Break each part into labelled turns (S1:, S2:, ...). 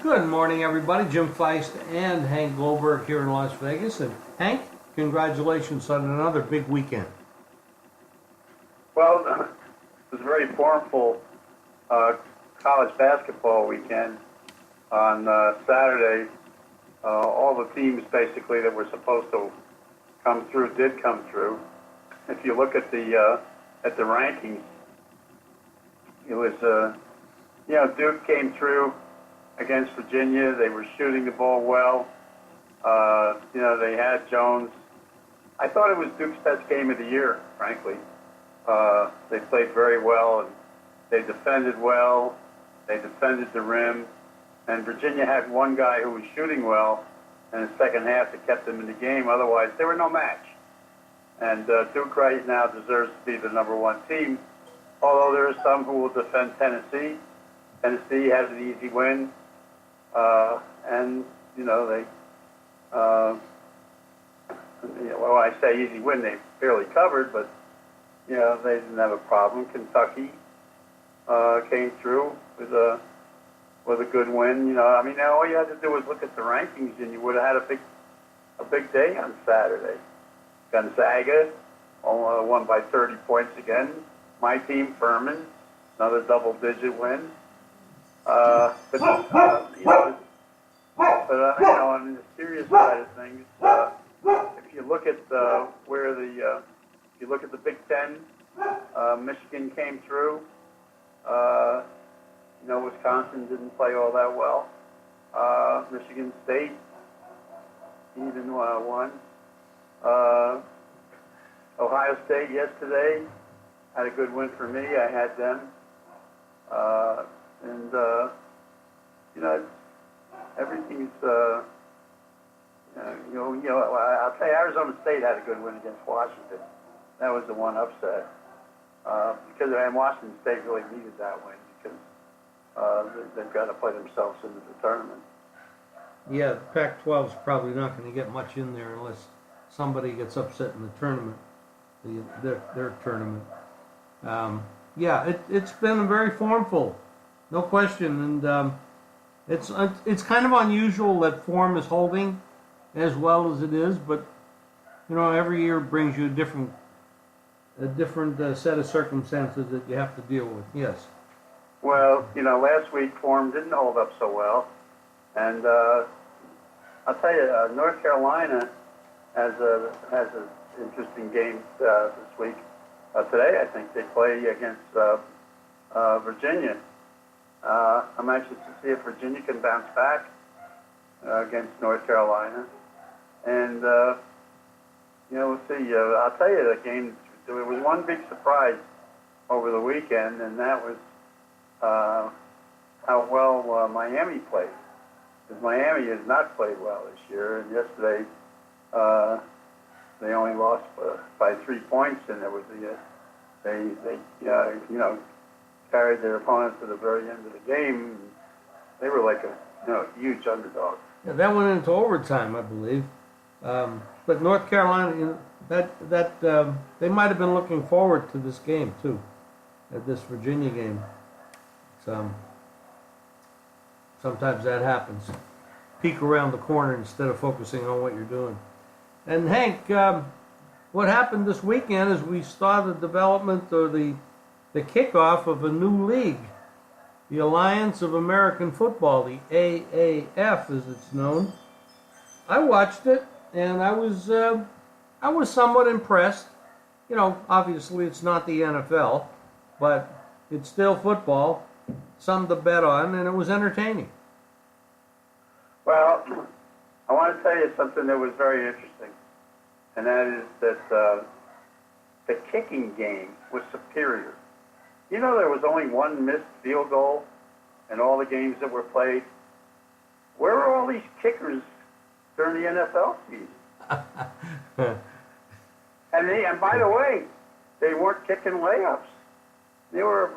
S1: Good morning, everybody. Jim Feist and Hank Goldberg here in Las Vegas. And Hank, congratulations on another big weekend.
S2: Well, it was a very formful college basketball weekend. On Saturday, all the teams basically that were supposed to come through did come through. If you look at the rankings, it was Duke came through against Virginia. They were shooting the ball well. They had Jones. I thought it was Duke's best game of the year, frankly. They played very well, and they defended well. They defended the rim. And Virginia had one guy who was shooting well in the second half that kept them in the game. Otherwise, they were no match. And Duke right now deserves to be the number one team, although there are some who will defend Tennessee. Tennessee has an easy win. I say easy win, they barely covered, but, they didn't have a problem. Kentucky came through with a good win. All you had to do was look at the rankings, and you would have had a big day on Saturday. Gonzaga won by 30 points again. My team, Furman, another double-digit win. On the serious side of things, if you look at if you look at the Big Ten, Michigan came through. Wisconsin didn't play all that well. Michigan State even won. Ohio State yesterday had a good win for me. I had them. Everything's, I'll tell you, Arizona State had a good win against Washington. That was the one upset. Because Washington State really needed that win because they've got to play themselves into the tournament.
S1: Yeah, the Pac-12 is probably not going to get much in there unless somebody gets upset in the tournament, their tournament. It's been very formful, no question, and it's kind of unusual that form is holding as well as it is, but every year brings you a different set of circumstances that you have to deal with. Yes.
S2: Well, last week form didn't hold up so well, and I'll tell you, North Carolina has an interesting game this week. Today, I think they play against Virginia. I'm anxious to see if Virginia can bounce back against North Carolina, and we'll see. I'll tell you, the game. There was one big surprise over the weekend, and that was how well Miami played. Because Miami has not played well this year, and yesterday they only lost by 3 points, and there was they carried their opponent to the very end of the game. They were like a huge underdog.
S1: Yeah, that went into overtime, I believe. But North Carolina, they might have been looking forward to this game too, at this Virginia game. Sometimes that happens. Peek around the corner instead of focusing on what you're doing. And Hank, what happened this weekend is we saw the development or the kickoff of a new league, the Alliance of American Football, the AAF as it's known. I watched it and I was somewhat impressed. Obviously it's not the NFL, but it's still football, something to bet on, and it was entertaining.
S2: Well, I want to tell you something that was very interesting, and that is that the kicking game was superior. There was only one missed field goal in all the games that were played. Where were all these kickers during the NFL season? And by the way, they weren't kicking layups. They were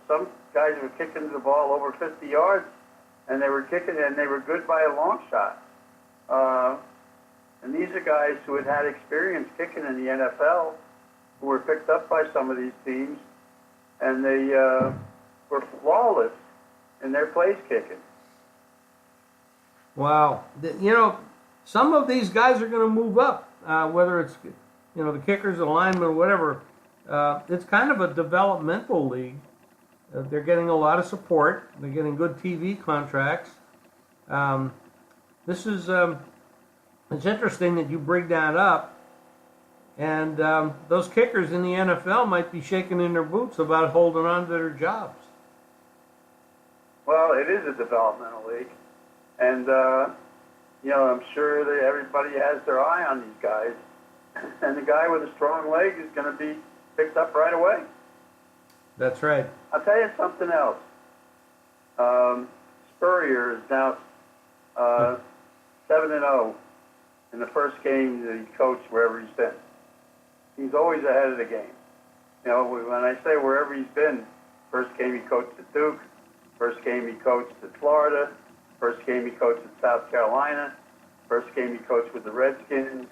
S2: some guys were kicking the ball over 50 yards, and they were kicking, and they were good by a long shot. And these are guys who had experience kicking in the NFL, who were picked up by some of these teams, and they were flawless in their place kicking.
S1: Wow. Some of these guys are going to move up, whether it's, the kickers, the linemen, or whatever. It's kind of a developmental league. They're getting a lot of support. They're getting good TV contracts. This is, it's interesting that you bring that up. And those kickers in the NFL might be shaking in their boots about holding on to their jobs.
S2: Well, it is a developmental league. And, I'm sure that everybody has their eye on these guys. And the guy with a strong leg is going to be picked up right away.
S1: That's right.
S2: I'll tell you something else. Spurrier is now 7-0 in the first game that he coached wherever he's been. He's always ahead of the game. When I say wherever he's been, first game he coached at Duke, first game he coached at Florida, first game he coached at South Carolina, first game he coached with the Redskins.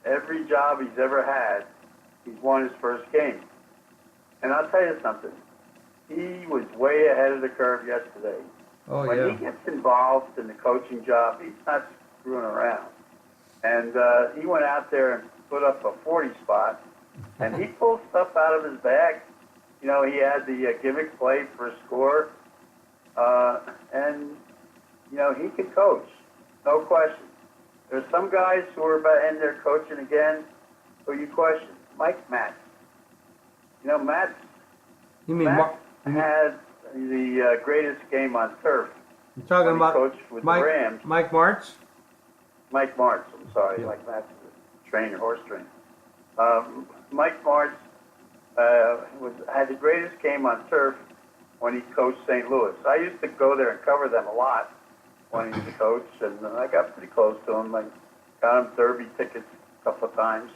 S2: Every job he's ever had, he's won his first game. And I'll tell you something. He was way ahead of the curve yesterday.
S1: Oh,
S2: when
S1: yeah.
S2: he gets involved in the coaching job, he's not screwing around. And he went out there and put up a 40 spot, and he pulled stuff out of his bag. He had the gimmick play for a score, and, he can coach, no question. There's some guys who are about in there coaching again who you question. Mike Matz. Matz,
S1: You mean
S2: Matz had the greatest game on turf.
S1: you're talking
S2: when he
S1: about
S2: coached with
S1: Mike,
S2: the Rams.
S1: Mike Martz?
S2: Mike Martz, I'm sorry.
S1: Yeah.
S2: Mike Matz is a trainer, horse trainer. Mike Martz had the greatest game on turf when he coached St. Louis. I used to go there and cover them a lot when he was a coach, and I got pretty close to him. I got him Derby tickets a couple of times.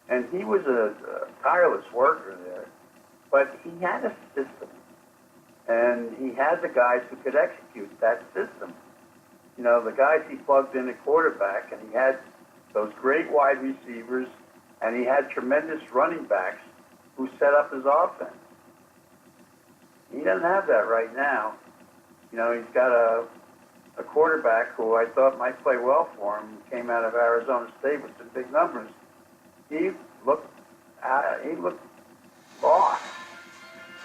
S2: And he was a tireless worker there, but he had a system, and he had the guys who could execute that system. The guys he plugged in at quarterback, and he had those great wide receivers, and he had tremendous running backs who set up his offense. He doesn't have that right now. He's got a quarterback who I thought might play well for him, who came out of Arizona State with some big numbers. He looked lost,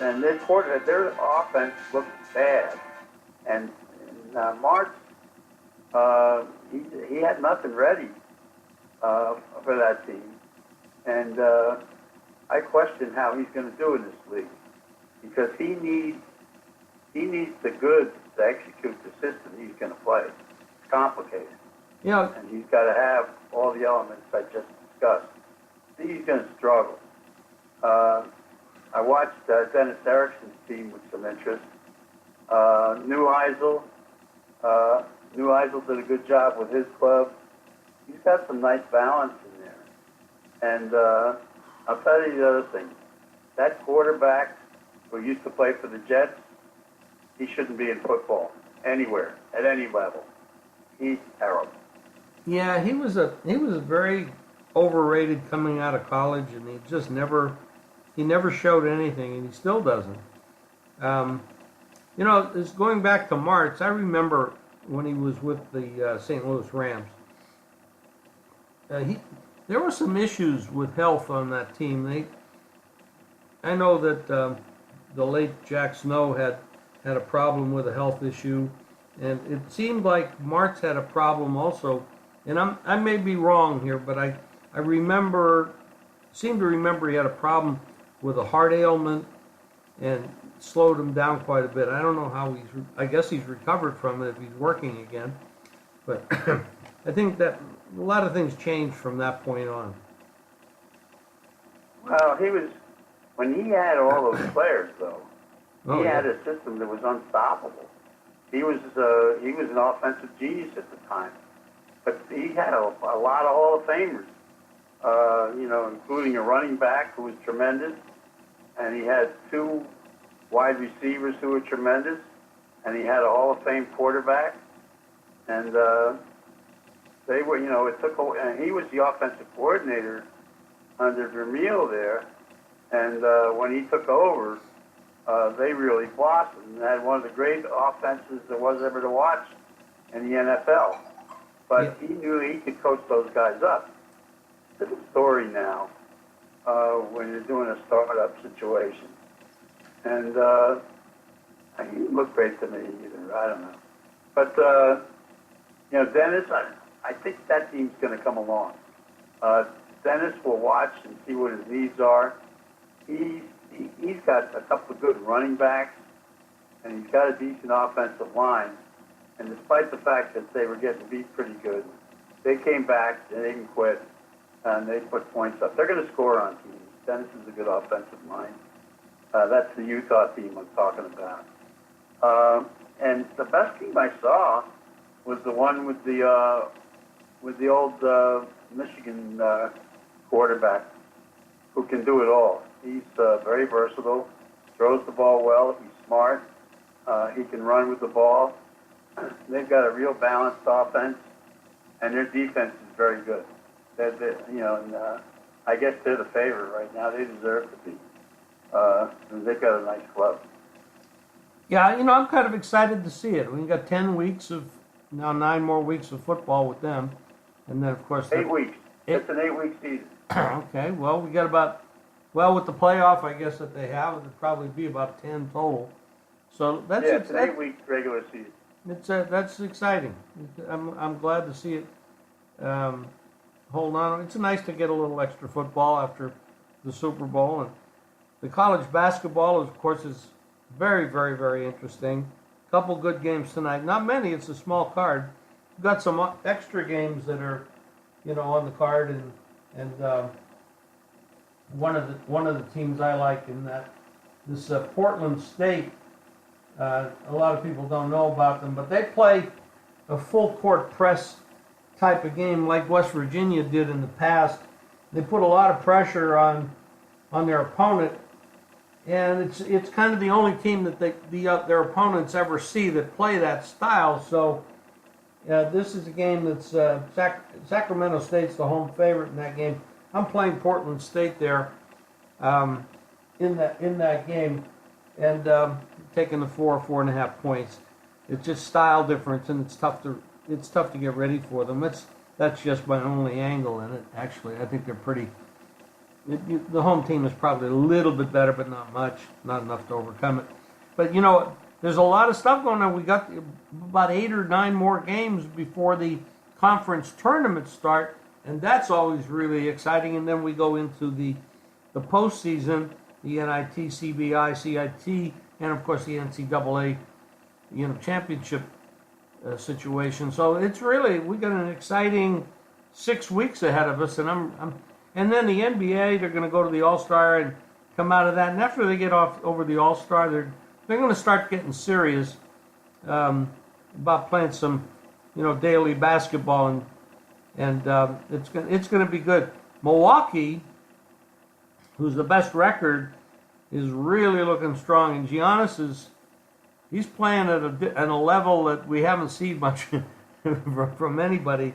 S2: and their offense looked bad. And Martz, he had nothing ready for that team, and I question how he's going to do in this league, because he needs the goods to execute the system he's going to play. It's complicated, and he's got to have all the elements I just discussed. He's going to struggle. I watched Dennis Erickson's team with some interest. Neuheisel did a good job with his club. He's got some nice balance in there. And I'll tell you the other thing. That quarterback who used to play for the Jets, he shouldn't be in football anywhere, at any level. He's terrible.
S1: Yeah, he was very overrated coming out of college, and he just never showed anything, and he still doesn't. It's going back to Martz. I remember when he was with the St. Louis Rams. There were some issues with health on that team. I know that the late Jack Snow had a problem with a health issue, and it seemed like Martz had a problem also. And I may be wrong here, but I seem to remember he had a problem with a heart ailment and slowed him down quite a bit. I don't know how I guess he's recovered from it if he's working again. But I think that a lot of things changed from that point on.
S2: Well, when he had all those players, though, he had a system that was unstoppable. He was an offensive genius at the time. But he had a lot of Hall of Famers, including a running back who was tremendous, and he had two wide receivers who were tremendous, and he had a Hall of Fame quarterback, and they were, and he was the offensive coordinator under Vermeil there, and when he took over, they really blossomed and had one of the great offenses there was ever to watch in the NFL. But he knew he could coach those guys up. It's a story now when you're doing a startup situation. And he didn't look great to me either. I don't know. But, Dennis, I think that team's going to come along. Dennis will watch and see what his needs are. He's got a couple of good running backs, and he's got a decent offensive line. And despite the fact that they were getting beat pretty good, they came back, they didn't quit, and they put points up. They're going to score on teams. Dennis is a good offensive mind. That's the Utah team I'm talking about. And the best team I saw was the one with the old Michigan quarterback who can do it all. He's very versatile, throws the ball well, he's smart, he can run with the ball. They've got a real balanced offense, and their defense is very good. I guess they're the favorite right now. They deserve to be. They've got a nice club.
S1: Yeah, I'm kind of excited to see it. We've got 10 weeks of, now 9 more weeks of football with them. And then, of course...
S2: 8 weeks. It's an 8-week season.
S1: Okay, well, we got about, with the playoff, I guess, that they have, it'll probably be about 10 total. So that's...
S2: Yeah, it's an 8-week regular season.
S1: That's exciting. I'm glad to see it hold on. It's nice to get a little extra football after the Super Bowl. And the college basketball, of course, is very, very, very interesting. A couple good games tonight. Not many. It's a small card. We've got some extra games that are, on the card, and one of the teams I like in that this Portland State. A lot of people don't know about them, but they play a full court press type of game like West Virginia did in the past. They put a lot of pressure on their opponent, and it's kind of the only team that their opponents ever see that play that style. So this is a game that's Sacramento State's the home favorite in that game. I'm playing Portland State there in that game, and taking the 4.5 points. It's just style difference, and it's tough to get ready for them. That's just my only angle in it. Actually, I think they're pretty. The home team is probably a little bit better, but not much, not enough to overcome it. But there's a lot of stuff going on. We got about 8 or 9 more games before the conference tournaments start, and that's always really exciting. And then we go into the postseason, the NIT, CBI, CIT, and of course the NCAA, championship situation. So it's really, we got an exciting 6 weeks ahead of us, and then the NBA, they're going to go to the All-Star and come out of that. And after they get off over the All-Star, they're going to start getting serious about playing some, daily basketball, and it's going to be good. Milwaukee, who's the best record, is really looking strong, and Giannis he's playing at a level that we haven't seen much from anybody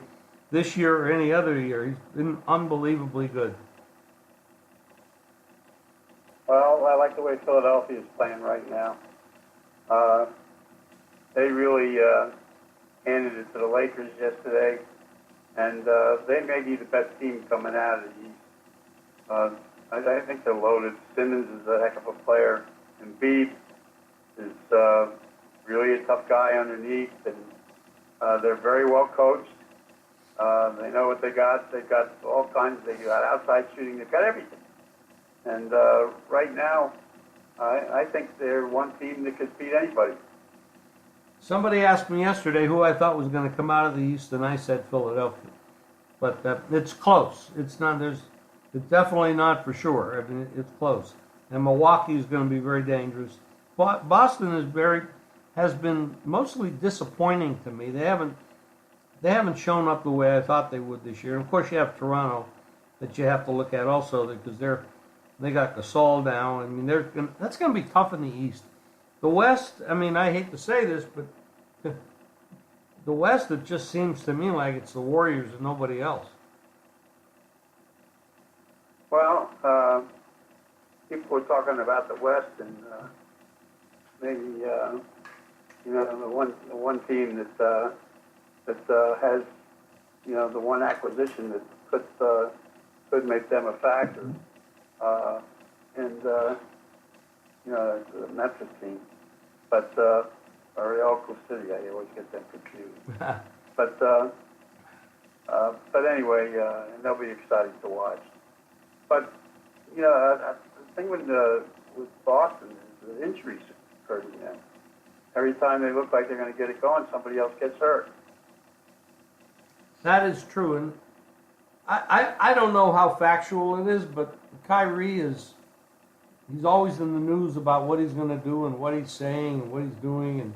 S1: this year or any other year. He's been unbelievably good.
S2: Well, I like the way Philadelphia is playing right now. They really handed it to the Lakers yesterday, and they may be the best team coming out of the East. I think they're loaded. Simmons is a heck of a player. Embiid is really a tough guy underneath, and they're very well coached. They know what they got. They've got all kinds. They got outside shooting. They've got everything. And right now, I think they're one team that could beat anybody.
S1: Somebody asked me yesterday who I thought was going to come out of the East, and I said Philadelphia. But it's close. It's definitely not for sure. I mean, it's close. And Milwaukee is going to be very dangerous. Boston has been mostly disappointing to me. They haven't shown up the way I thought they would this year. And of course, you have Toronto that you have to look at also, because they got Gasol now. I mean, that's going to be tough in the East. The West, I mean, I hate to say this, but the West, it just seems to me like it's the Warriors and nobody else.
S2: Well, people were talking about the West, and maybe the one team that that has, the one acquisition that could make them a factor. And the Memphis team. But, or Elko City, I always get them confused. But anyway, and they'll be exciting to watch. But, the thing with Boston is the injuries hurting them. Every time they look like they're going to get it going, somebody else gets hurt.
S1: That is true, and I don't know how factual it is, but Kyrie he's always in the news about what he's going to do and what he's saying and what he's doing, and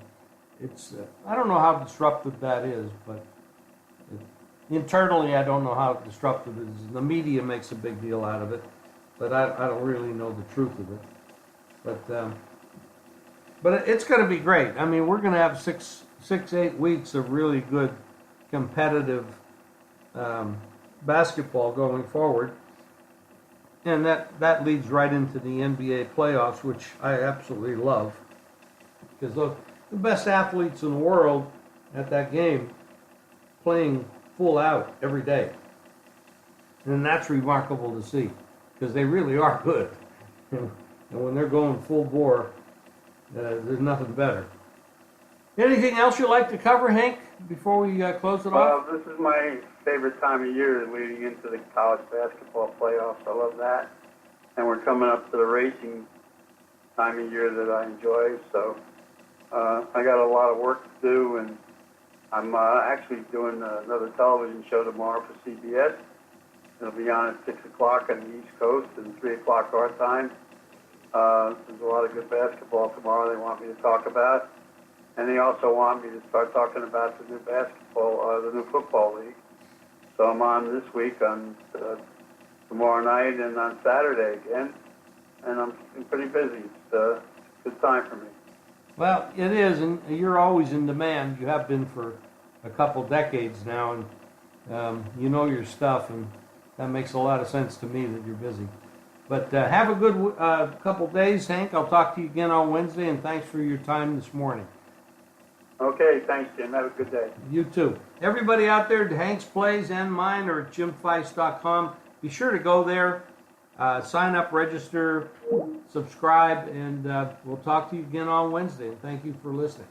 S1: it's I don't know how disruptive that is, but internally I don't know how disruptive it is. The media makes a big deal out of it, but I don't really know the truth of it. But it's going to be great. I mean, we're going to have 8 weeks of really good competitive basketball going forward. And that leads right into the NBA playoffs, which I absolutely love. Because the best athletes in the world at that game playing full out every day. And that's remarkable to see, because they really are good. And when they're going full bore, there's nothing better. Anything else you'd like to cover, Hank, before we close it off?
S2: Well, this is my favorite time of year leading into the college basketball playoffs. I love that. And we're coming up to the racing time of year that I enjoy. So I got a lot of work to do, and I'm actually doing another television show tomorrow for CBS. It'll be on at 6 o'clock on the East Coast and 3 o'clock our time. There's a lot of good basketball tomorrow they want me to talk about. And they also want me to start talking about the new the new football league. So I'm on this week on tomorrow night and on Saturday again. And I'm pretty busy. It's a good time for me.
S1: Well, it is, and you're always in demand. You have been for a couple decades now, and you know your stuff, and that makes a lot of sense to me that you're busy. But have a good couple days, Hank. I'll talk to you again on Wednesday, and thanks for your time this morning.
S2: Okay, thanks, Jim. Have a good day.
S1: You too. Everybody out there, Hank's Plays and mine are at jimfeist.com. Be sure to go there, sign up, register, subscribe, and we'll talk to you again on Wednesday. And thank you for listening.